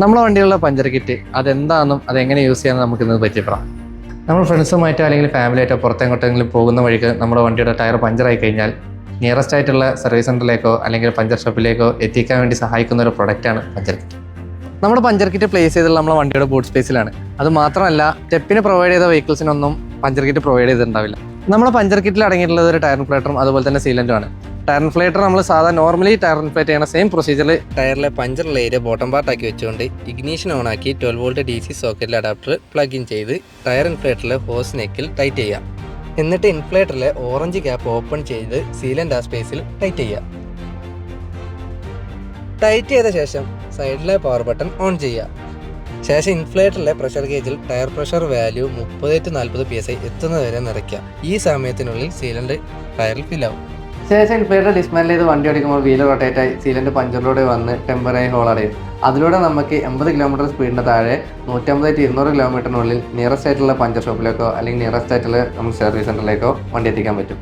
നമ്മളെ വണ്ടിയുള്ള puncture kit അതെന്താണെന്നും അതെങ്ങനെ use ചെയ്യാമെന്ന് നമുക്കിന്ന് പറ്റിയപ്പെടാം. നമ്മൾ ഫ്രണ്ട്സുമായിട്ടോ അല്ലെങ്കിൽ ഫാമിലിയായിട്ടോ പുറത്തെങ്ങോട്ടെങ്കിലും പോകുന്ന വഴിക്ക് നമ്മുടെ വണ്ടിയുടെ ടയർ പഞ്ചറായി കഴിഞ്ഞാൽ നിയറസ്റ്റ് ആയിട്ടുള്ള സർവീസ് സെൻ്ററിലേക്കോ അല്ലെങ്കിൽ പഞ്ചർ ഷോപ്പിലേക്കോ എത്തിക്കാൻ വേണ്ടി സഹായിക്കുന്ന ഒരു പ്രൊഡക്റ്റാണ് പഞ്ചർ കിറ്റ്. നമ്മുടെ പഞ്ചർ കിറ്റ് പ്ലേസ് ചെയ്തിട്ടുള്ള നമ്മുടെ വണ്ടിയുടെ ബൂട്ട് സ്പേസിലാണ്. അത് മാത്രമല്ല, സ്റ്റെപ്പിന് പ്രൊവൈഡ് ചെയ്ത വെഹിക്കിൾസിനൊന്നും പഞ്ചർ കിറ്റ് പ്രൊവൈഡ് ചെയ്തിട്ടുണ്ടാവില്ല. നമ്മുടെ പഞ്ചർ കിറ്റിൽ അടങ്ങിയിട്ടുള്ളത് ഒരു ടയർ ഇൻഫ്ലേറ്ററും അതുപോലെ തന്നെ സീലൻറ്റുമാണ്. ടയർ ഇൻഫ്ലേറ്റർ നമ്മൾ നോർമലി ടയർ ഇൻഫ്ലേറ്റ് ചെയ്യുന്ന സെയിം പ്രൊസീജിയറിൽ ടയറിലെ പഞ്ചർ ലെയർ ബോട്ടം പാർട്ടാക്കി വെച്ചുകൊണ്ട് ഇഗ്നീഷൻ ഓണാക്കി 12 വോൾട്ട് DC സോക്കറ്റിൽ അഡാപ്റ്റർ പ്ലഗ് ഇൻ ചെയ്ത് ടയർ ഇൻഫ്ലേറ്ററിലെ ഹോസ് നെക്കിൽ ടൈറ്റ് ചെയ്യുക. എന്നിട്ട് ഇൻഫ്ലേറ്ററിലെ ഓറഞ്ച് ക്യാപ്പ് ഓപ്പൺ ചെയ്ത് സീലൻ്റ് ആ സ്പേസിൽ ടൈറ്റ് ചെയ്യുക. ടൈറ്റ് ചെയ്ത ശേഷം സൈഡിലെ പവർ ബട്ടൺ ഓൺ ചെയ്യുക. ശേഷം ഇൻഫ്ലേറ്ററിലെ പ്രഷർ ഗേജിൽ tyre pressure value 30 to 40 PSI എത്തുന്നതുവരെ നിറയ്ക്കുക. ഈ സമയത്തിനുള്ളിൽ സീലൻ്റ് ടയറിൽ ഫില്ലാവും. ശേഷം ഇൻഫ്ലേറ്റർ ഡിസ്മാൻഡിൽ ചെയ്ത് വണ്ടി ഓടിക്കുമ്പോൾ വീല് റൊട്ടേറ്റ് ആയി സീലൻ്റ് പഞ്ചറിലൂടെ വന്ന് ടെമ്പററി ഹോൾ അടയും. അതിലൂടെ നമുക്ക് 80 കിലോമീറ്റർ സ്പീഡിന് താഴെ 150 to 200 കിലോമീറ്ററിനുള്ളിൽ നിയറസ്റ്റ് ആയിട്ടുള്ള പഞ്ചർ ഷോപ്പിലേക്കോ അല്ലെങ്കിൽ നിയറസ്റ്റ് ആയിട്ടുള്ള നമ്മുടെ സർവീസ് സെൻ്ററിലേക്കോ വണ്ടി എത്തിക്കാൻ പറ്റും.